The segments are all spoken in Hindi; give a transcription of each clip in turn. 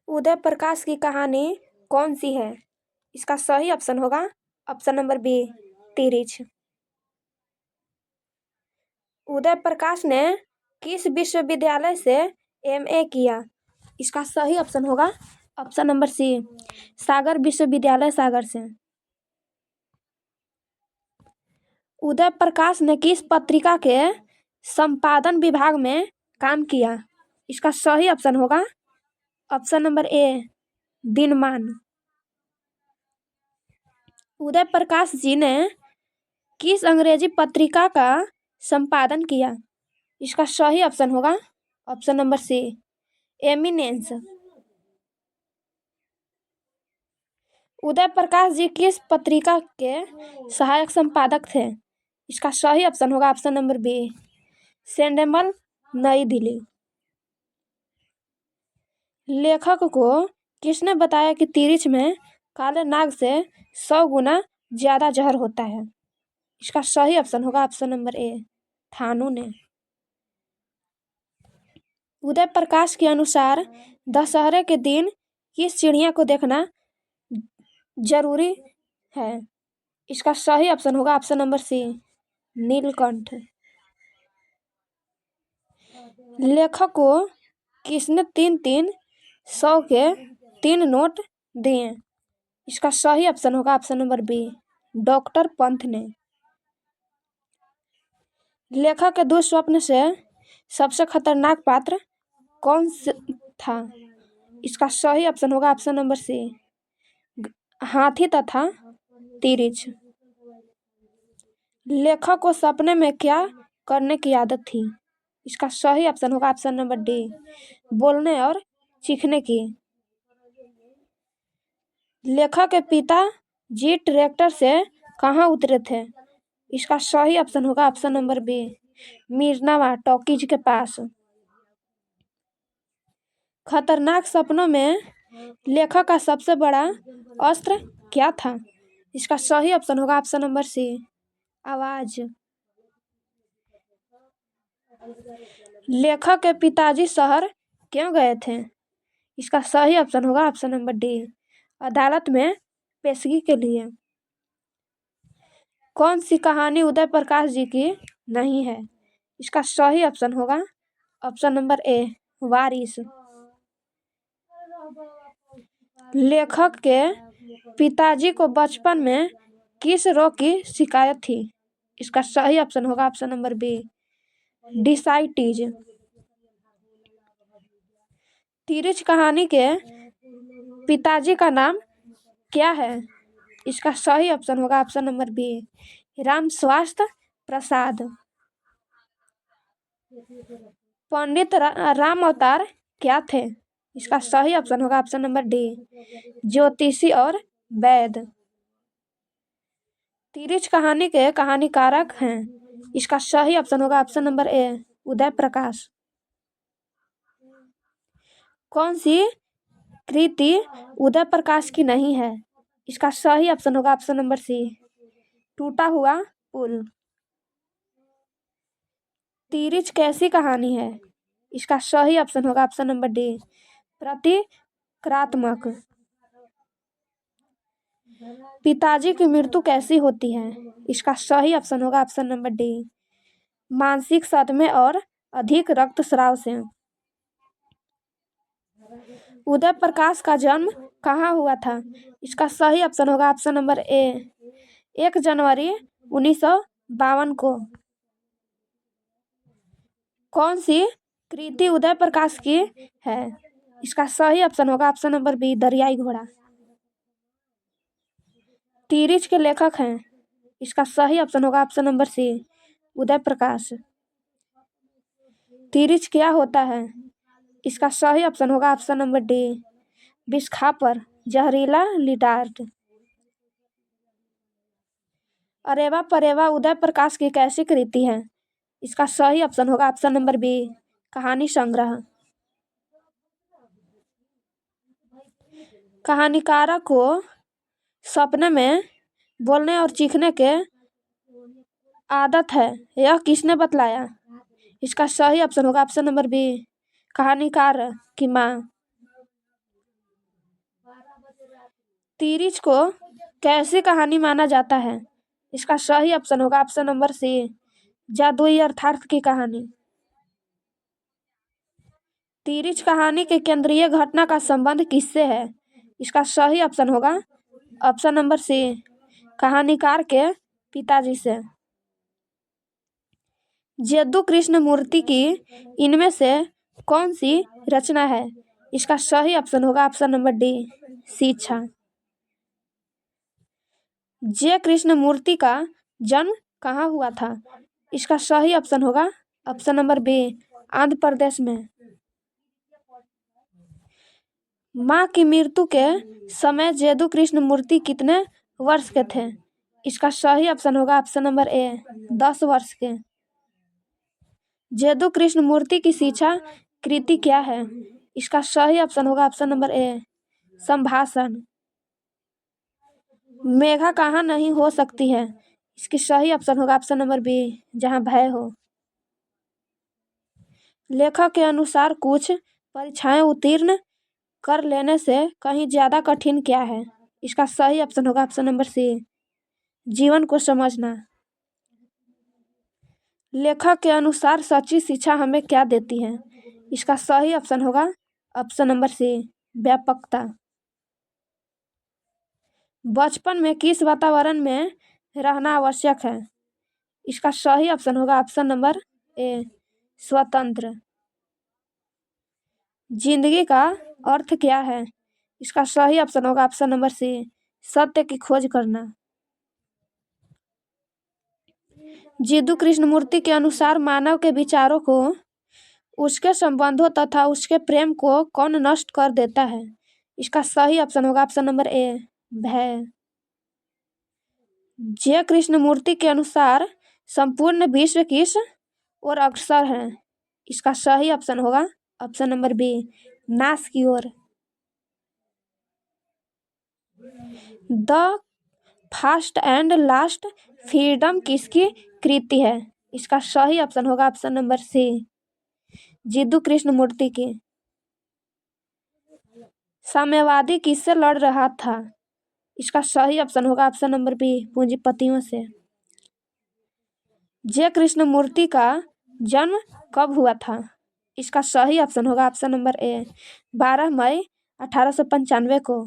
उदय प्रकाश की कहानी कौन सी है? इसका सही ऑप्शन होगा option number B, Tirich. Uday Prakash ने किस विश्वविद्यालय से एमए किया? इसका सही ऑप्शन होगा ऑप्शन नंबर सी, सागर विश्वविद्यालय, सागर से। उदय प्रकाश ने किस पत्रिका के संपादन विभाग में काम किया? इसका सही ऑप्शन होगा ऑप्शन नंबर ए, दिनमान। उदय प्रकाश जी ने किस अंग्रेजी पत्रिका का संपादन किया? इसका सही ऑप्शन होगा ऑप्शन नंबर सी, एमिनेंस। उदय प्रकाश जी किस पत्रिका के सहायक संपादक थे? इसका सही ऑप्शन होगा ऑप्शन नंबर बी, सेंडेमल, नई दिल्ली। लेखक को किसने बताया कि तिरिच में काले नाग से 100 गुना ज्यादा जहर होता है? इसका सही ऑप्शन होगा ऑप्शन नंबर ए, थानू ने। उदय प्रकाश के अनुसार दशहरे के दिन किस चिड़िया को देखना जरूरी है? इसका सही ऑप्शन होगा ऑप्शन नंबर सी, नीलकंठ। लेखक को किसने 3-3 100 के 3 नोट दिए? इसका सही ऑप्शन होगा ऑप्शन नंबर बी, डॉक्टर पंथ ने। लेखक के दुःस्वप्न से सबसे खतरनाक पात्र कौन था? इसका सही ऑप्शन होगा ऑप्शन नंबर सी, हाथी तथा तिरिच। लेखक को सपने में क्या करने की आदत थी? इसका सही ऑप्शन होगा ऑप्शन नंबर डी, बोलने और चीखने की। लेखक के पिता जी ट्रैक्टर से कहाँ उतरे थे? इसका सही ऑप्शन होगा ऑप्शन नंबर बी, मीरनावा टॉकीज के पास। खतरनाक सपनों में लेखक का सबसे बड़ा अस्त्र क्या था? इसका सही ऑप्शन होगा ऑप्शन नंबर सी, आवाज। लेखक के पिताजी शहर क्यों गए थे? इसका सही ऑप्शन होगा ऑप्शन नंबर डी, अदालत में पेशगी के लिए। कौन सी कहानी उदय प्रकाश जी की नहीं है? इसका सही ऑप्शन होगा ऑप्शन नंबर ए, वारिस। लेखक के पिताजी को बचपन में किस रोग की शिकायत थी? इसका सही ऑप्शन होगा ऑप्शन नंबर बी, डिसाइटीज। तिरिच कहानी के पिताजी का नाम क्या है? इसका सही ऑप्शन होगा ऑप्शन नंबर बी, राम स्वास्थ्य प्रसाद। पंडित राम अवतार क्या थे? इसका सही ऑप्शन होगा ऑप्शन नंबर डी, ज्योतिषी और वैद्य। तिरिच कहानी के कहानीकारक हैं? इसका सही ऑप्शन होगा option number A, Uday Prakash. कौन सी कृति उदय प्रकाश की नहीं है? इसका सही ऑप्शन होगा ऑप्शन नंबर सी, टूटा हुआ पुल। तिरिच कैसी कहानी है? इसका सही ऑप्शन होगा ऑप्शन नंबर डी, प्रतिक्रात्मक। पिताजी की मृत्यु कैसी होती है? इसका सही ऑप्शन होगा ऑप्शन नंबर डी, मानसिक सदमे और अधिक रक्तस्राव से। उदय प्रकाश का जन्म कहाँ हुआ था? इसका सही ऑप्शन होगा ऑप्शन नंबर ए, 1 जनवरी 1952 को। कौन सी कृति उदय प्रकाश की है? इसका सही ऑप्शन होगा ऑप्शन नंबर बी, दरियाई घोड़ा। तिरिच के लेखक हैं? इसका सही ऑप्शन होगा ऑप्शन नंबर सी, उदय प्रकाश। तिरिच क्या होता है? इसका सही ऑप्शन होगा ऑप्शन नंबर डी, विस्खापर, जहरीला लिटार्ट। अरेवा परेवा उदय प्रकाश की कैसी कृति है? इसका सही ऑप्शन होगा ऑप्शन नंबर बी, कहानी संग्रह। कहानीकारक को सपने में बोलने और चीखने के आदत है, यह किसने बतलाया? इसका सही ऑप्शन होगा ऑप्शन नंबर बी, कहानीकार की माँ। तिरिच को कैसी कहानी माना जाता है? इसका सही ऑप्शन होगा ऑप्शन नंबर सी, जादुई अर्थार्थ की कहानी। तिरिच कहानी के केंद्रीय घटना का संबंध किससे है? इसका सही ऑप्शन होगा ऑप्शन नंबर सी, कहानीकार के पिताजी से। यदु कृष्ण मूर्ति की इनमें से कौन सी रचना है? इसका सही ऑप्शन होगा ऑप्शन नंबर डी, शिक्षा। जय कृष्ण मूर्ति का जन्म कहाँ हुआ था? इसका सही ऑप्शन होगा option number B, Andhra Pradesh में। माँ की मृत्यु के समय यदु कृष्ण मूर्ति कितने वर्ष के थे? इसका सही ऑप्शन होगा ऑप्शन नंबर ए, 10 वर्ष के। यदु कृष्ण मूर्ति की शिक्षा कृति क्या है? इसका सही ऑप्शन होगा ऑप्शन नंबर ए, संभाषण। मेघा कहाँ नहीं हो सकती है? इसकी सही ऑप्शन होगा ऑप्शन नंबर बी, जहाँ भय हो। लेखक के अनुसार कुछ परीक्षाएं उत्तीर्ण कर लेने से कहीं ज्यादा कठिन क्या है? इसका सही ऑप्शन होगा ऑप्शन नंबर सी, जीवन को समझना। लेखक के अनुसार सच्ची शिक्षा हमें क्या देती है? इसका सही ऑप्शन होगा ऑप्शन नंबर सी, व्यापकता। बचपन में किस वातावरण में रहना आवश्यक है? इसका सही ऑप्शन होगा ऑप्शन नंबर ए, स्वतंत्र। जिंदगी का अर्थ क्या है? इसका सही ऑप्शन होगा ऑप्शन नंबर सी, सत्य की खोज करना। यदु कृष्ण मूर्ति के अनुसार मानव के विचारों को, उसके संबंधों तथा उसके प्रेम को कौन नष्ट कर देता है? इसका सही ऑप्शन होगा ऑप्शन नंबर ए, भय। जय कृष्ण मूर्ति के अनुसार संपूर्ण विश्व किस ओर अग्रसर है? इसका सही ऑप्शन होगा ऑप्शन नंबर बी, नाश की ओर। The first and last freedom किसकी कृति है? इसका सही ऑप्शन होगा option number C, Yadu Krishnamurti की। साम्यवादी किससे लड़ रहा था? इसका सही ऑप्शन होगा ऑप्शन नंबर बी, पूंजीपतियों से। जय कृष्ण मूर्ति का जन्म कब हुआ था? इसका सही ऑप्शन होगा ऑप्शन नंबर ए, 12 मई 1895 को।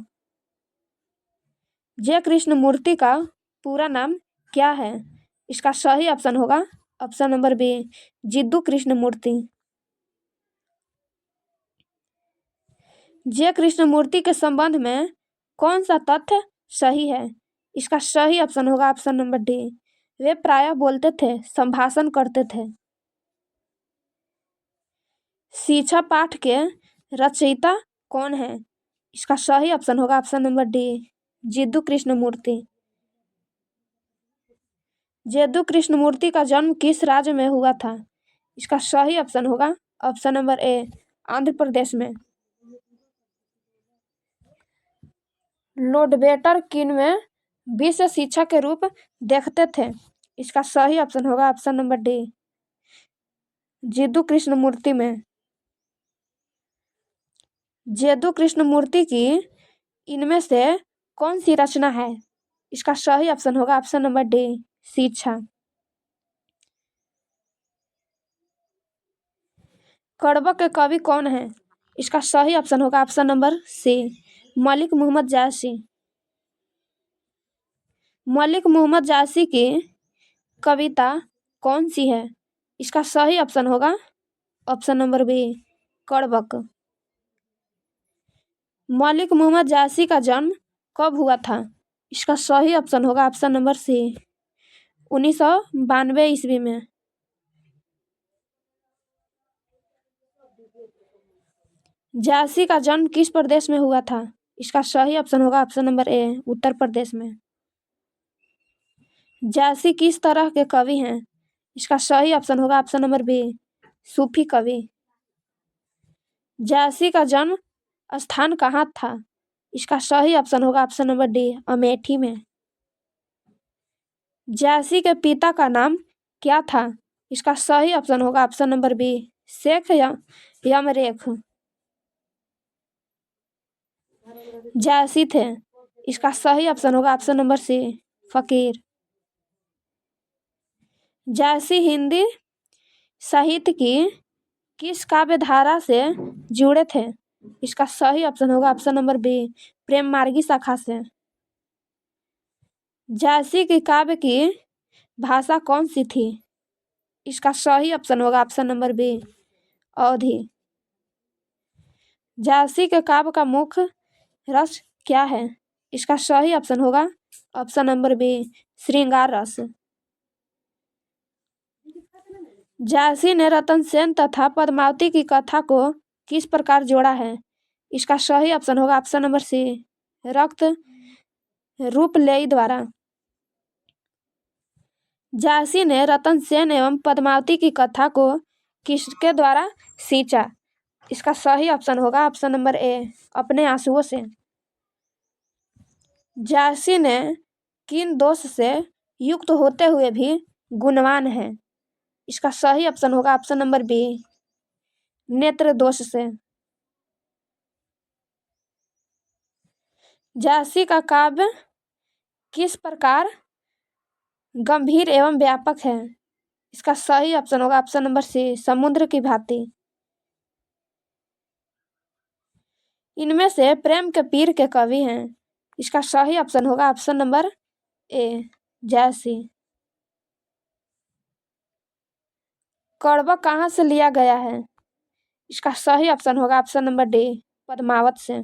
जय कृष्ण मूर्ति का पूरा नाम क्या है? इसका सही ऑप्शन होगा option number B, Yadu Krishnamurti. Jai Krishna मूर्ति के संबंध में कौन सा तथ्य सही है? इसका सही ऑप्शन होगा ऑप्शन नंबर डी, वे प्रायः बोलते थे, संभाषण करते थे। शिक्षा पाठ के रचयिता कौन है? इसका सही ऑप्शन होगा option number D, Yadu Krishnamurti. Yadu Krishnamurti का जन्म किस राज्य में हुआ था? इसका सही ऑप्शन होगा option number A, Andhra Pradesh में। लोडबेटर किन में विश्व शिक्षा के रूप देखते थे? इसका सही ऑप्शन होगा option number D, Yadu Krishnamurti में। यदु कृष्ण मूर्ति की इनमें से कौन सी रचना है? इसका सही ऑप्शन होगा ऑप्शन नंबर डी, शिक्षा। कड़बक के कवि कौन है? इसका सही ऑप्शन होगा option number C, Malik Mohammad Jayasi. Malik Mohammad Jayasi की कविता कौन सी है? इसका सही ऑप्शन होगा option number B, Kadbak. Malik Mohammad Jayasi का जन्म कब हुआ था? इसका सही ऑप्शन होगा ऑप्शन नंबर सी, 1992 ईस्वी में। जायसी का जन्म किस प्रदेश में हुआ था? इसका सही ऑप्शन होगा option number A, Uttar Pradesh में। जायसी किस तरह के कवि हैं? इसका सही ऑप्शन होगा ऑप्शन नंबर बी, सूफी कवि। जायसी का जन्म स्थान कहाँ था? इसका सही ऑप्शन होगा ऑप्शन नंबर डी, अमेठी में। जायसी के पिता का नाम क्या था? इसका सही ऑप्शन होगा ऑप्शन नंबर बी, शेख यमरेख। जायसी थे इसका सही ऑप्शन होगा ऑप्शन नंबर सी, फकीर। जैसी हिंदी साहित्य की किस काव्य धारा से जुड़े थे? इसका सही ऑप्शन होगा ऑप्शन नंबर बी, प्रेम मार्गी शाखा से। जैसी की काव्य की भाषा कौन सी थी? इसका सही ऑप्शन होगा ऑप्शन नंबर बी, अवधी। जैसी के काव्य का मुख्य रस क्या है? इसका सही ऑप्शन होगा ऑप्शन नंबर बी, श्रृंगार रस। जैसी ने रतन सेन तथा पद्मावती की कथा को किस प्रकार जोड़ा है? इसका सही ऑप्शन होगा ऑप्शन नंबर सी, रक्त रूपलेई द्वारा। जैसी ने रतन सेन एवं पद्मावती की कथा को किसके द्वारा सींचा? इसका सही ऑप्शन होगा ऑप्शन नंबर ए, अपने आंसुओं से। जैसी ने किन दोष से युक्त होते हुए भी गुणवान है? इसका सही ऑप्शन होगा ऑप्शन नंबर बी, नेत्र दोष से। जैसी का काव्य किस प्रकार गंभीर एवं व्यापक है? इसका सही ऑप्शन होगा ऑप्शन नंबर सी, समुद्र की भांति। इनमें से प्रेम के पीर के कवि हैं? इसका सही ऑप्शन होगा ऑप्शन नंबर ए, जैसी। कड़वा कहाँ से लिया गया है? इसका सही ऑप्शन होगा ऑप्शन नंबर डी, पद्मावत से।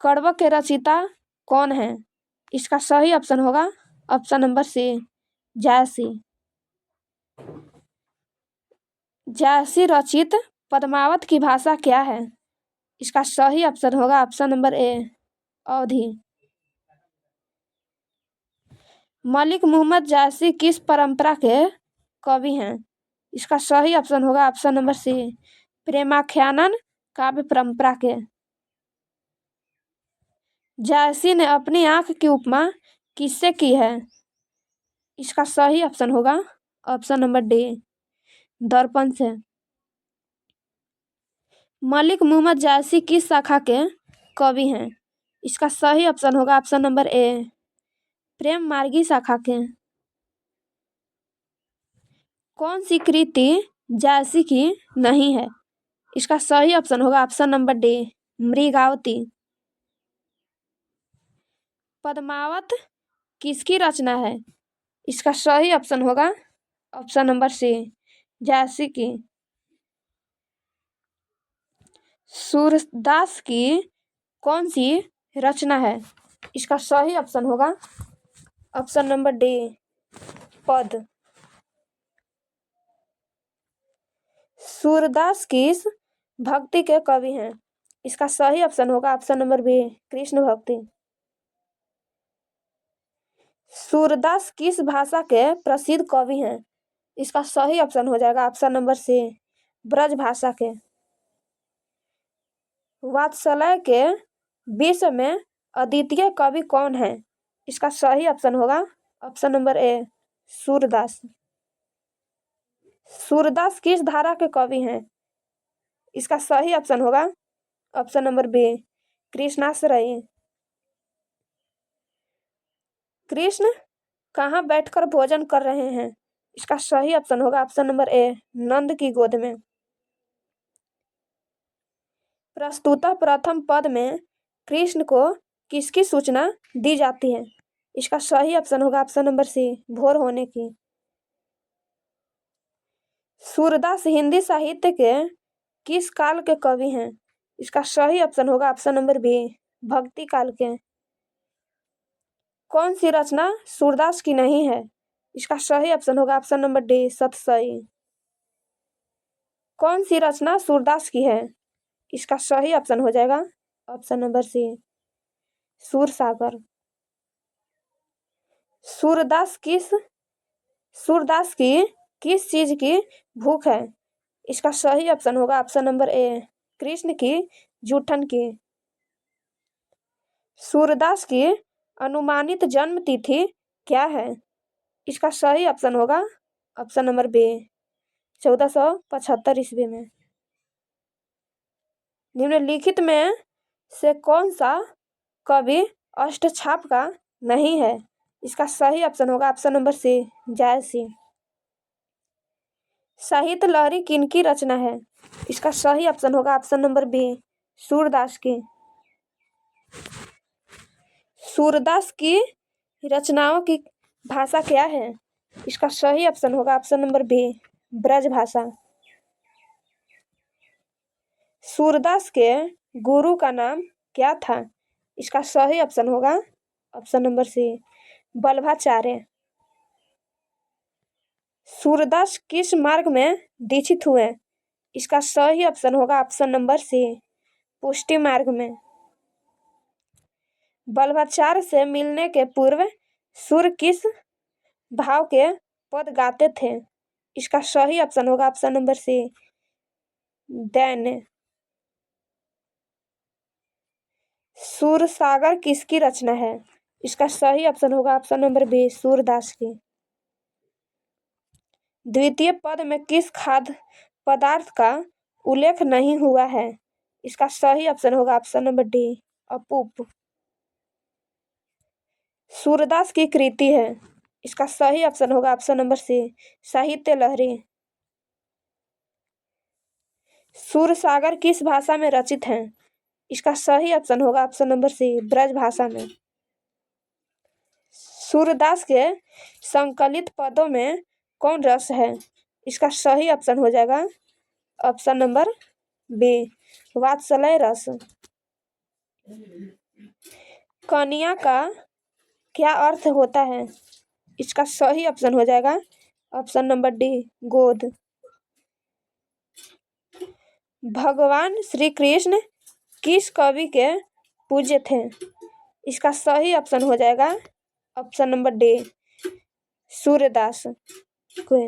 कड़वा के रचयिता कौन है? इसका सही ऑप्शन होगा ऑप्शन नंबर सी, जैसी। जैसी रचित पद्मावत की भाषा क्या है? इसका सही ऑप्शन होगा ऑप्शन नंबर ए, अवधी। मलिक मोहम्मद जैसी किस परंपरा के कवि हैं? इसका सही ऑप्शन होगा ऑप्शन नंबर सी, प्रेमाख्यान काव्य परंपरा के। जैसी ने अपनी आंख की उपमा किससे की है? इसका सही ऑप्शन होगा ऑप्शन नंबर डी, दर्पण से। मलिक मोहम्मद जैसी किस शाखा के कवि हैं? इसका सही ऑप्शन होगा ऑप्शन नंबर ए, प्रेम मार्गी शाखा के। कौन सी कृति जैसी की नहीं है? इसका सही ऑप्शन होगा option number D, Mrigavati. Padmavat किसकी रचना है? इसका सही ऑप्शन होगा ऑप्शन नंबर सी, जैसी की। सूरदास की कौन सी रचना है? इसका सही ऑप्शन होगा ऑप्शन नंबर डी, पद। सूरदास किस भक्ति के कवि हैं? इसका सही ऑप्शन होगा ऑप्शन नंबर बी, कृष्ण भक्ति। सूरदास किस भाषा के प्रसिद्ध कवि हैं? इसका सही ऑप्शन हो जाएगा ऑप्शन नंबर सी, ब्रज भाषा के। वात्सल्य के विश्व में अद्वितीय कवि कौन है? इसका सही ऑप्शन होगा option number A, Surdas. Surdas किस धारा के कवि हैं? इसका सही ऑप्शन होगा ऑप्शन नंबर बी, कृष्णाश्रयी। कृष्ण कहाँ बैठकर भोजन कर रहे हैं? इसका सही ऑप्शन होगा ऑप्शन नंबर ए, नंद की गोद में। प्रस्तुतः प्रथम पद में कृष्ण को किसकी सूचना दी जाती है? इसका सही ऑप्शन होगा ऑप्शन नंबर सी, भोर होने की। सूरदास हिंदी साहित्य के किस काल के कवि हैं? इसका सही ऑप्शन होगा ऑप्शन नंबर बी, भक्ति काल के। कौन सी रचना सूरदास की नहीं है? इसका सही ऑप्शन होगा ऑप्शन नंबर डी, सतसई। कौन सी रचना सूरदास की है? इसका सही ऑप्शन हो जाएगा option number C, Sursagar. Surdas की किस चीज की भूख है? इसका सही ऑप्शन होगा ऑप्शन नंबर ए, कृष्ण की जूठन की। सूरदास की अनुमानित जन्म तिथि क्या है? इसका सही ऑप्शन होगा ऑप्शन नंबर बी, 1475 ईस्वी में। निम्नलिखित में से कौन सा कवि अष्टछाप का नहीं है। इसका सही ऑप्शन होगा ऑप्शन नंबर सी, जायसी। साहित्य लहरी किनकी रचना है? इसका सही ऑप्शन होगा ऑप्शन नंबर बी, सूरदास की। सूरदास की रचनाओं की भाषा क्या है? इसका सही ऑप्शन होगा ऑप्शन नंबर बी, ब्रज भाषा। सूरदास के गुरु का नाम क्या था? इसका सही ऑप्शन होगा option number C, Vallabhacharya. Surdas किस मार्ग में दीक्षित हुए? इसका सही ऑप्शन होगा ऑप्शन नंबर सी, पुष्टि मार्ग में। वल्लभाचार्य से मिलने के पूर्व सूर्य किस भाव के पद गाते थे? इसका सही ऑप्शन होगा ऑप्शन नंबर सी, दैन्य। सूरसागर किसकी रचना है? इसका सही ऑप्शन होगा ऑप्शन नंबर बी, सूरदास की। द्वितीय पद में किस खाद्य पदार्थ का उल्लेख नहीं हुआ है? इसका सही ऑप्शन होगा ऑप्शन नंबर डी, अपूप। सूरदास की कृति है। इसका सही ऑप्शन होगा ऑप्शन नंबर सी, साहित्य लहरी। सूरसागर किस भाषा में रचित है? इसका सही ऑप्शन होगा ऑप्शन नंबर सी, ब्रज भाषा में। सूरदास के संकलित पदों में कौन रस है? इसका सही ऑप्शन हो जाएगा ऑप्शन नंबर बी, वात्सल्य रस। कन्या का क्या अर्थ होता है? इसका सही ऑप्शन हो जाएगा ऑप्शन नंबर डी, गोद। भगवान श्री कृष्ण किस कवि के पूज्य थे? इसका सही ऑप्शन हो जाएगा ऑप्शन नंबर डी, सूर्यदास को।